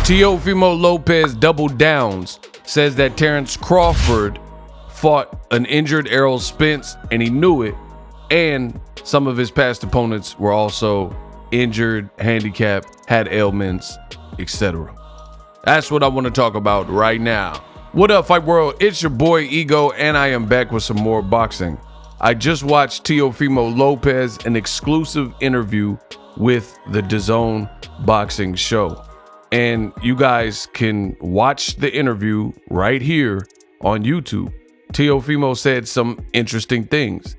Teofimo Lopez double downs, says that Terence Crawford fought an injured Errol Spence and he knew it, and some of his past opponents were also injured, handicapped, had ailments, etc. That's what I want to talk about right now. What up, Fight World? It's your boy Ego, and I am back with some more boxing. I just watched Teofimo Lopez, an exclusive interview with the DAZN boxing show. And you guys can watch the interview right here on YouTube. Teofimo said some interesting things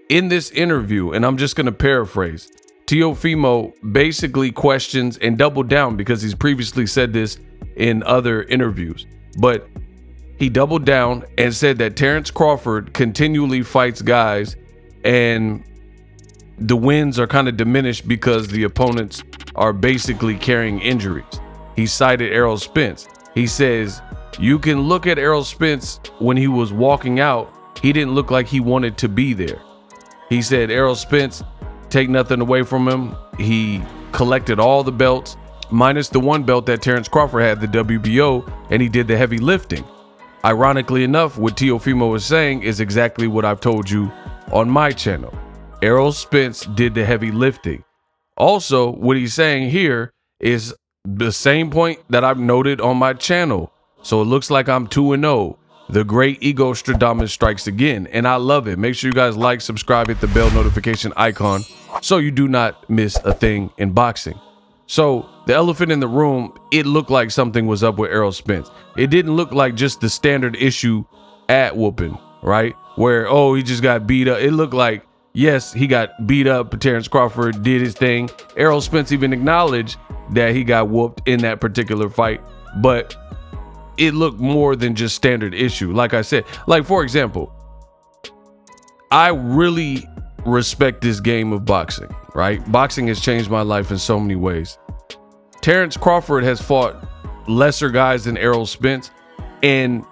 in this interview, and I'm just going to paraphrase. Teofimo basically questions and doubled down because he's previously said this in other interviews, but he doubled down and said that Terence Crawford continually fights guys and the wins are kind of diminished because the opponents are basically carrying injuries. He cited Errol Spence. He says, you can look at Errol Spence when he was walking out. He didn't look like he wanted to be there. He said Errol Spence, take nothing away from him. He collected all the belts, minus the one belt that Terence Crawford had, the WBO, and he did the heavy lifting. Ironically enough, what Teofimo is saying is exactly what I've told you on my channel. Errol Spence did the heavy lifting. Also, what he's saying here is the same point that I've noted on my channel. So it looks like I'm 2-0. The great Ego Stradamus strikes again, and I love it. Make sure you guys like, subscribe, hit the bell notification icon so you do not miss a thing in boxing. So the elephant in the room, it looked like something was up with Errol Spence. It didn't look like just the standard issue at whooping, right? Where, oh, he just got beat up. It looked like, yes, he got beat up, but Terence Crawford did his thing. Errol Spence even acknowledged that he got whooped in that particular fight, but it looked more than just standard issue. Like I said, like for example, I really respect this game of boxing, right? Boxing has changed my life in so many ways. Terence Crawford has fought lesser guys than Errol Spence, and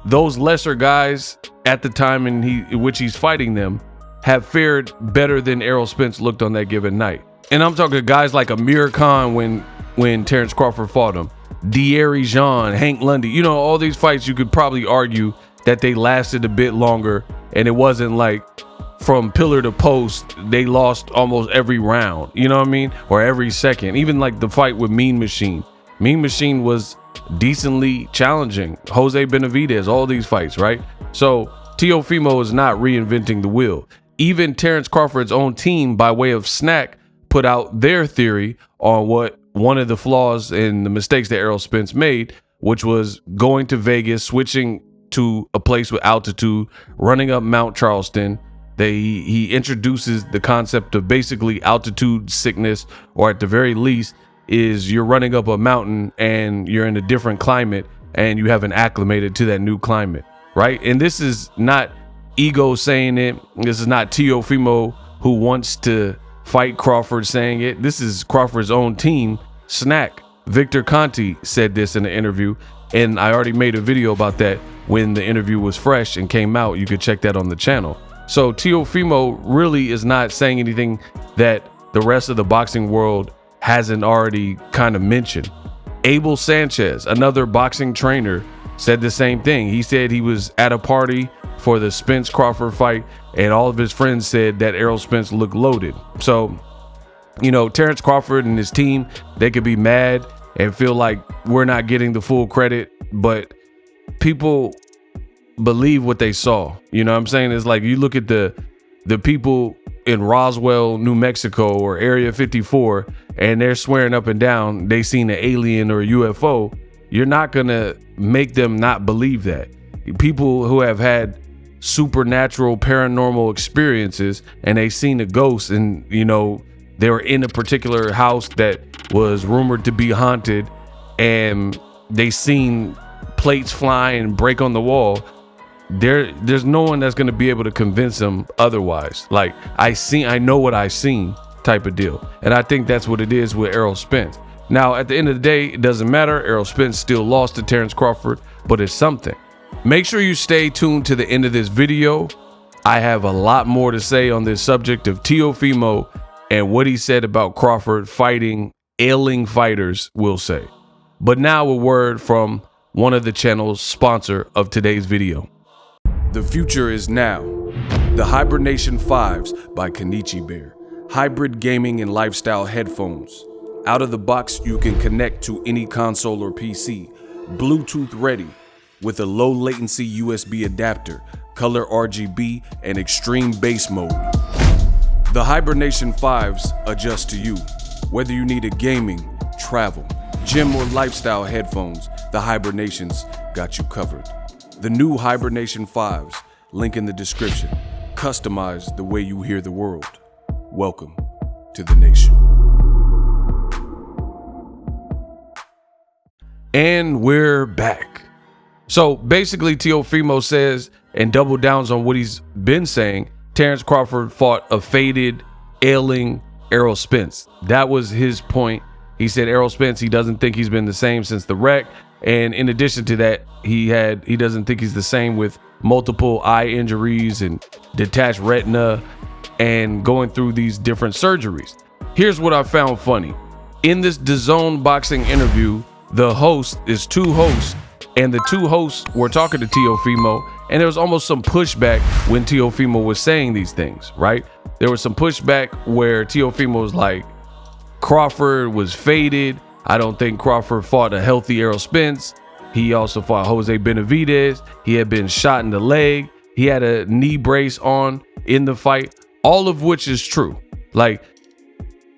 those lesser guys at the time in which he's fighting them have fared better than Errol Spence looked on that given night. And I'm talking guys like Amir Khan when Terence Crawford fought him, De'Aaron Jean, Hank Lundy, you know, all these fights you could probably argue that they lasted a bit longer, and it wasn't like from pillar to post they lost almost every round, you know what I mean, or every second. Even like the fight with Mean Machine was decently challenging. Jose Benavidez, all these fights, right? So Teofimo is not reinventing the wheel. Even Terence Crawford's own team, by way of Snack, put out their theory on what one of the flaws and the mistakes that Errol Spence made, which was going to Vegas, switching to a place with altitude, running up Mount Charleston. He introduces the concept of basically altitude sickness, or at the very least is you're running up a mountain and you're in a different climate and you haven't acclimated to that new climate, right? And this is not Ego saying it. This is not Teofimo who wants to fight Crawford saying it. This is Crawford's own team, Snack. Victor Conti said this in an interview, and I already made a video about that when the interview was fresh and came out. You could check that on the channel. So Teofimo really is not saying anything that the rest of the boxing world hasn't already kind of mentioned. Abel Sanchez, another boxing trainer, said the same thing. He said he was at a party for the Spence Crawford fight, and all of his friends said that Errol Spence looked loaded. So, you know, Terence Crawford and his team, they could be mad and feel like we're not getting the full credit, but people believe what they saw. You know what I'm saying? It's like you look at the people in Roswell, New Mexico, or Area 54, and they're swearing up and down they seen an alien or a UFO. You're not gonna make them not believe that. People who have had supernatural paranormal experiences and they seen a ghost, and you know they were in a particular house that was rumored to be haunted, and they seen plates fly and break on the wall. There's no one that's going to be able to convince them otherwise. Like, I know what I seen type of deal. And I think that's what it is with Errol Spence. Now, at the end of the day, it doesn't matter. Errol Spence still lost to Terence Crawford, but it's something. Make sure you stay tuned to the end of this video. I have a lot more to say on this subject of Teofimo and what he said about Crawford fighting ailing fighters, we'll say. But now a word from one of the channel's sponsor of today's video. The future is now. The Hibernation 5s by Kenichi Bear. Hybrid gaming and lifestyle headphones. Out of the box, you can connect to any console or PC. Bluetooth ready with a low latency USB adapter, color RGB, and extreme bass mode. The Hibernation 5s adjust to you. Whether you need a gaming, travel, gym, or lifestyle headphones, the Hibernations got you covered. The new Hibernation 5s, link in the description. Customize the way you hear the world. Welcome to the nation. And we're back. So basically, Teofimo says, and double downs on what he's been saying, Terence Crawford fought a faded, ailing ERROL Spence. That was his point. He said ERROL Spence, he doesn't think he's been the same since the wreck. And in addition to that, he doesn't think he's the same with multiple eye injuries and detached retina and going through these different surgeries. Here's what I found funny. In this DAZN boxing interview, the host is two hosts, and the two hosts were talking to Teofimo, and there was almost some pushback when Teofimo was saying these things, right? There was some pushback where Teofimo was like, Crawford was faded. I don't think Crawford fought a healthy ERROL Spence. He also fought Jose Benavidez. He had been shot in the leg. He had a knee brace on in the fight, all of which is true. Like,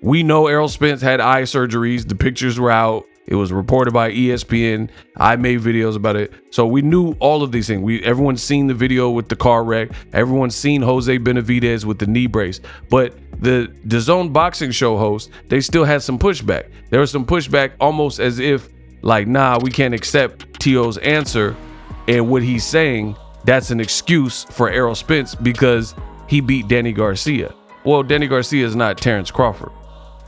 we know ERROL Spence had eye surgeries. The pictures were out. It was reported by ESPN. I made videos about it. So we knew all of these things. Everyone's seen the video with the car wreck. Everyone's seen Jose Benavidez with the knee brace. But the DAZN boxing show host, they still had some pushback. There was some pushback almost as if like, nah, we can't accept Tio's answer. And what he's saying, that's an excuse for ERROL Spence because he beat Danny Garcia. Well, Danny Garcia is not Terence Crawford.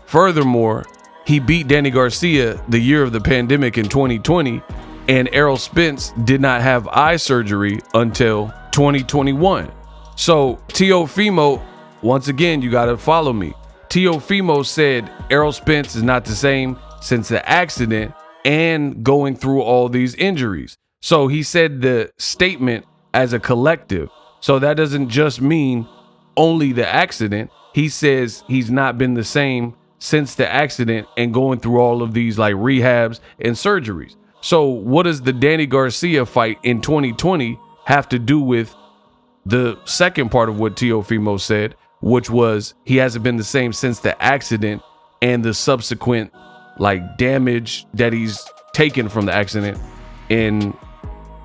Furthermore, he beat Danny Garcia the year of the pandemic in 2020, and ERROL Spence did not have eye surgery until 2021. So Teofimo, once again, you got to follow me. Teofimo said ERROL Spence is not the same since the accident and going through all these injuries. So he said the statement as a collective. So that doesn't just mean only the accident. He says he's not been the same since the accident and going through all of these like rehabs and surgeries. So what does the Danny Garcia fight in 2020 have to do with the second part of what Teofimo said, which was he hasn't been the same since the accident and the subsequent like damage that he's taken from the accident, and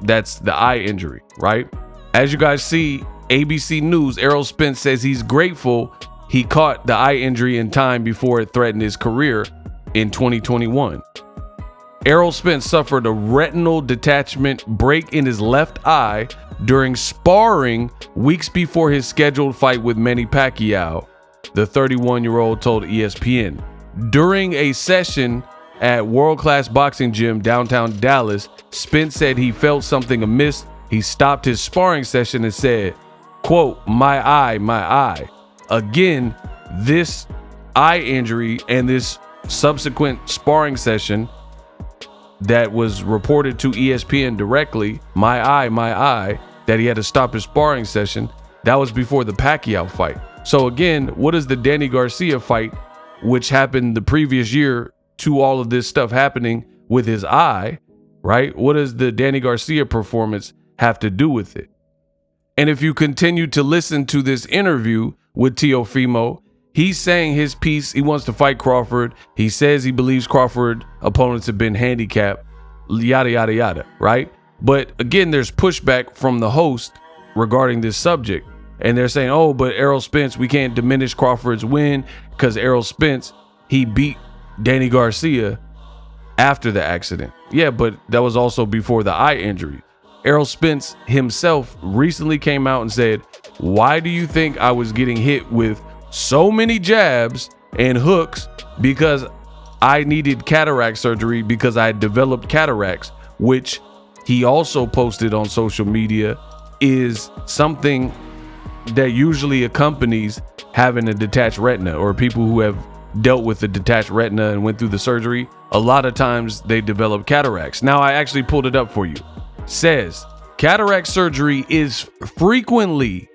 that's the eye injury, right? As you guys see, ABC News, ERROL Spence says he's grateful he caught the eye injury in time before it threatened his career in 2021. ERROL Spence suffered a retinal detachment break in his left eye during sparring weeks before his scheduled fight with Manny Pacquiao, the 31-year-old told ESPN. During a session at World Class Boxing Gym downtown Dallas, Spence said he felt something amiss. He stopped his sparring session and said, quote, my eye, my eye. Again, this eye injury and this subsequent sparring session that was reported to ESPN directly, my eye, that he had to stop his sparring session, that was before the Pacquiao fight. So again, what is the Danny Garcia fight, which happened the previous year to all of this stuff happening with his eye, right? What does the Danny Garcia performance have to do with it? And if you continue to listen to this interview with Teofimo, he's saying his piece. He wants to fight Crawford. He says he believes Crawford opponents have been handicapped, yada, yada, yada, right? But again, there's pushback from the host regarding this subject. And they're saying, oh, but ERROL Spence, we can't diminish Crawford's win because ERROL Spence, he beat Danny Garcia after the accident. Yeah, but that was also before the eye injury. ERROL Spence himself recently came out and said, why do you think I was getting hit with so many jabs and hooks? Because I needed cataract surgery because I had developed cataracts, which he also posted on social media is something that usually accompanies having a detached retina, or people who have dealt with the detached retina and went through the surgery, a lot of times they develop cataracts. Now, I actually pulled it up for you. Says cataract surgery is frequently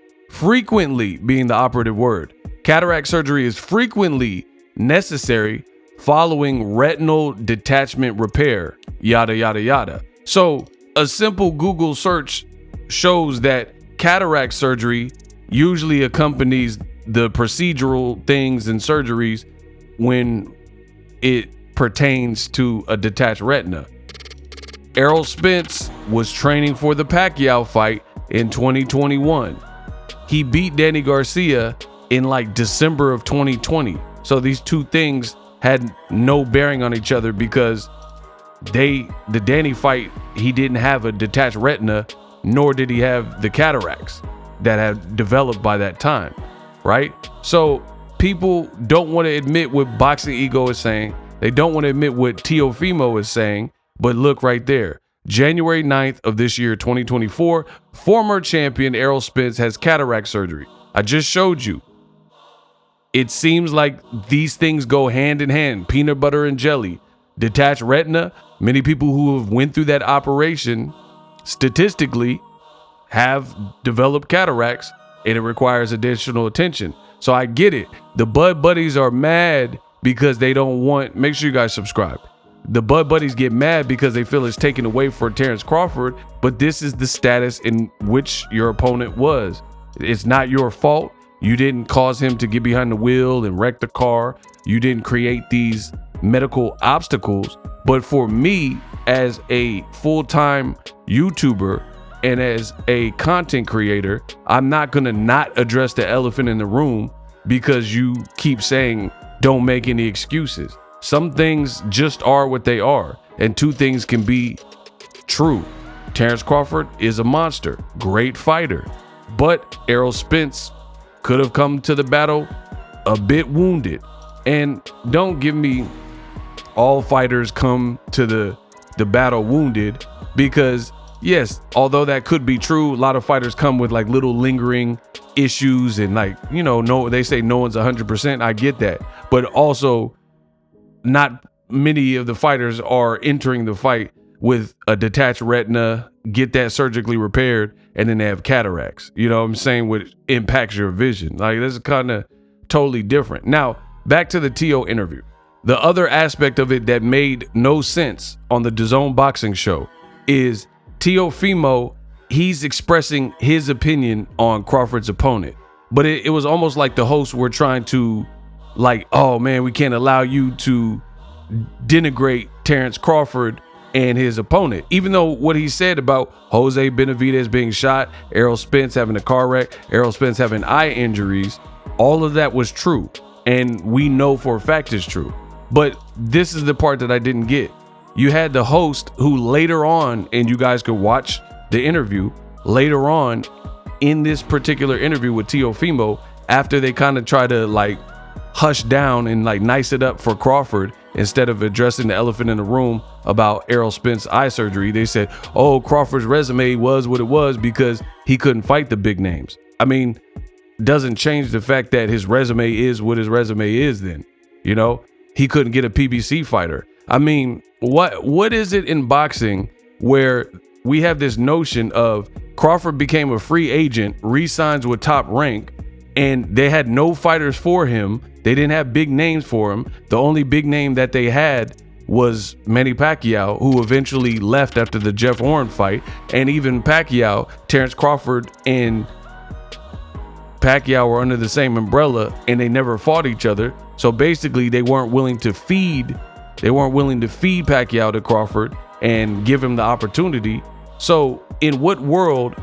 being the operative word. Cataract surgery is frequently necessary following retinal detachment repair, yada, yada, yada. So a simple Google search shows that cataract surgery usually accompanies the procedural things and surgeries when it pertains to a detached retina. ERROL Spence was training for the Pacquiao fight in 2021. He beat Danny Garcia in like December of 2020. So these two things had no bearing on each other because the Danny fight, he didn't have a detached retina, nor did he have the cataracts that had developed by that time, right? So people don't want to admit what Boxing Ego is saying. They don't want to admit what Teofimo is saying, but look right there. January 9th of this year, 2024, former champion ERROL Spence has cataract surgery. I just showed you. It seems like these things go hand in hand, peanut butter and jelly. Detached retina, many people who have went through that operation statistically have developed cataracts, and it requires additional attention. So I get it. The Bud Buddies are mad because they don't want, make sure you guys subscribe. The Bud Buddies get mad because they feel it's taken away for Terence Crawford, but this is the status in which your opponent was. It's not your fault. You didn't cause him to get behind the wheel and wreck the car. You didn't create these medical obstacles. But for me, as a full-time YouTuber and as a content creator, I'm not going to not address the elephant in the room because you keep saying don't make any excuses. Some things just are what they are, and two things can be true. Terence Crawford is a monster, great fighter, but ERROL Spence could have come to the battle a bit wounded. And don't give me all fighters come to the battle wounded, because yes, although that could be true, a lot of fighters come with like little lingering issues and like, you know, no, they say no one's 100%. I get that. But also not many of the fighters are entering the fight with a detached retina, get that surgically repaired, and then they have cataracts. You know what I'm saying? Which impacts your vision. Like, this is kind of totally different. Now, back to the Teo interview. The other aspect of it that made no sense on the DAZN boxing show is Teofimo, he's expressing his opinion on Crawford's opponent. But it was almost like the hosts were trying to, like, oh man, we can't allow you to denigrate Terence Crawford and his opponent. Even though what he said about Jose Benavidez being shot, ERROL Spence having a car wreck, ERROL Spence having eye injuries, all of that was true. And we know for a fact it's true. But this is the part that I didn't get. You had the host who later on, and you guys could watch the interview, later on in this particular interview with Teofimo, after they kind of try to like hush down and like nice it up for Crawford, instead of addressing the elephant in the room about ERROL Spence eye surgery, they said, oh, Crawford's resume was what it was because he couldn't fight the big names. I mean, doesn't change the fact that his resume is what his resume is then. You know, he couldn't get a PBC fighter. I mean, what is it in boxing where we have this notion of Crawford became a free agent, re-signs with Top Rank, and they had no fighters for him. They didn't have big names for him. The only big name that they had was Manny Pacquiao, who eventually left after the Jeff Horn fight. And even Pacquiao, Terence Crawford and Pacquiao were under the same umbrella and they never fought each other. So basically they weren't willing to feed Pacquiao to Crawford and give him the opportunity. So in what world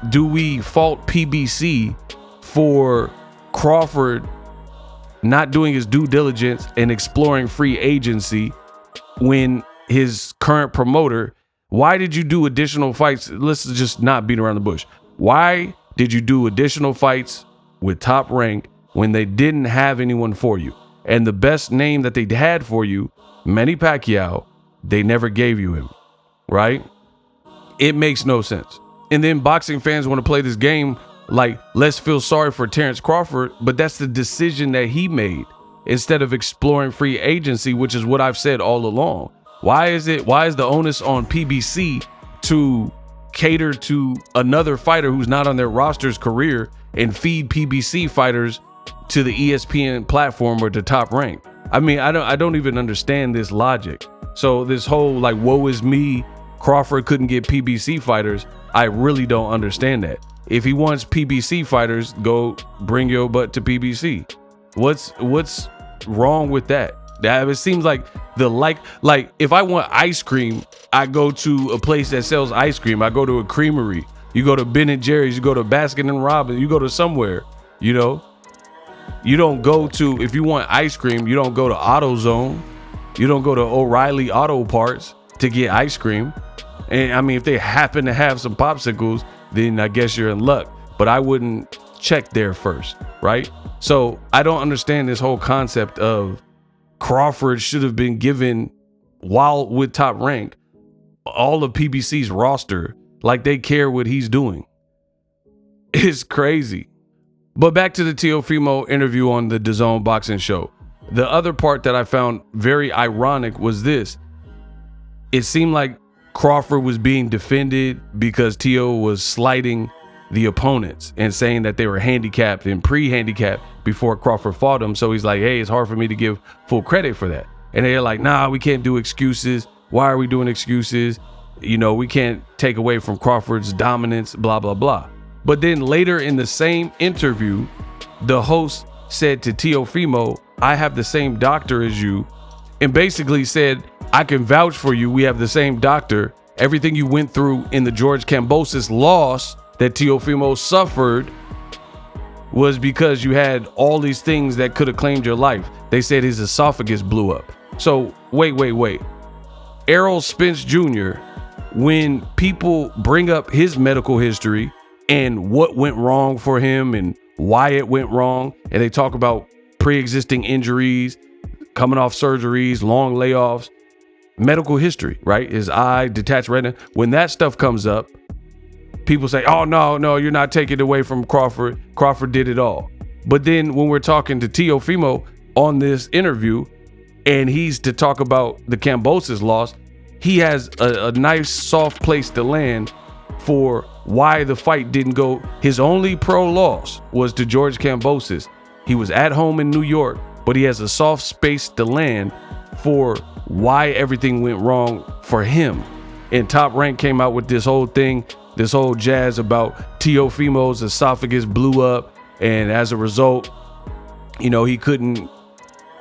do we fault PBC for Crawford not doing his due diligence and exploring free agency when his current promoter, why did you do additional fights? Let's just not beat around the bush. Why did you do additional fights with Top Rank when they didn't have anyone for you? And the best name that they had for you, Manny Pacquiao, they never gave you him, right? It makes no sense. And then boxing fans want to play this game like, let's feel sorry for Terence Crawford, but that's the decision that he made. instead of exploring free agency, which is what I've said all along? Why is the onus on PBC to cater to another fighter who's not on their roster's career and feed PBC fighters to the ESPN platform or to Top Rank? I mean, I don't even understand this logic. So this whole like, woe is me, Crawford couldn't get PBC fighters, I really don't understand that. If he wants PBC fighters, go bring your butt to PBC. What's wrong with that? It seems like like if I want ice cream, I go to a place that sells ice cream. I go to a creamery. You go to Ben & Jerry's, you go to Baskin & Robbins, you go to somewhere, you know? You don't go to, if you want ice cream, you don't go to AutoZone. You don't go to O'Reilly Auto Parts to get ice cream. And I mean, if they happen to have some popsicles, then I guess you're in luck. But I wouldn't check there first, right? So I don't understand this whole concept of Crawford should have been given, while with Top Rank, all of PBC's roster, like they care what he's doing. It's crazy. But back to the Teofimo interview on the DAZN boxing show. The other part that I found very ironic was this. It seemed like Crawford was being defended because Teo was slighting the opponents and saying that they were handicapped and pre-handicapped before Crawford fought him. So he's like, hey, it's hard for me to give full credit for that. And they're like, nah, we can't do excuses. Why are we doing excuses? You know, we can't take away from Crawford's dominance, blah, blah, blah. But then later in the same interview, the host said to Teofimo, I have the same doctor as you, and basically said, I can vouch for you. We have the same doctor. Everything you went through in the George Kambosos loss that Teofimo suffered was because you had all these things that could have claimed your life. They said his esophagus blew up. So wait. ERROL Spence Jr., when people bring up his medical history and what went wrong for him and why it went wrong, and they talk about pre-existing injuries, coming off surgeries, long layoffs, medical history, right? His eye, detached retina. When that stuff comes up, people say, oh, no, you're not taking it away from Crawford. Crawford did it all. But then when we're talking to Teofimo on this interview, and he's to talk about the Kambosos loss, he has a nice soft place to land for why the fight didn't go. His only pro loss was to George Kambosos. He was at home in New York, but he has a soft space to land for why everything went wrong for him. And Top Rank came out with this whole thing, this whole jazz about Teofimo's esophagus blew up, and as a result, you know, he couldn't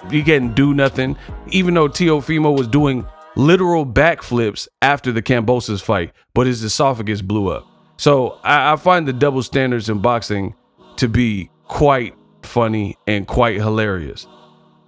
do nothing, even though Teofimo was doing literal backflips after the Kambosos fight, but his esophagus blew up. So I find the double standards in boxing to be quite funny and quite hilarious.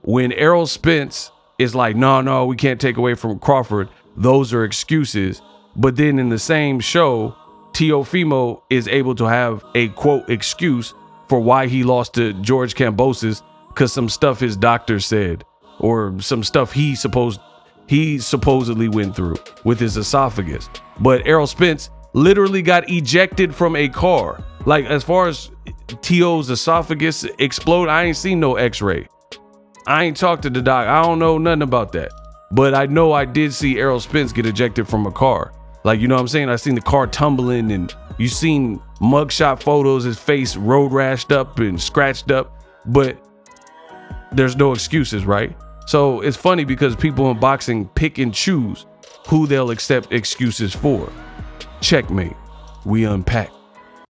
When ERROL Spence is like, no, we can't take away from Crawford, those are excuses. But then in the same show, Teofimo is able to have a quote excuse for why he lost to George Kambosos, because some stuff his doctor said, or some stuff he supposedly went through with his esophagus. But ERROL Spence literally got ejected from a car. Like, as far as Teo's esophagus explode, I ain't seen no x-ray. I ain't talked to the doc. I don't know nothing about that. But I know I did see ERROL Spence get ejected from a car. Like, you know what I'm saying? I seen the car tumbling, and you seen mugshot photos, his face road rashed up and scratched up. But there's no excuses, right? So it's funny because people in boxing pick and choose who they'll accept excuses for. Checkmate. We unpack.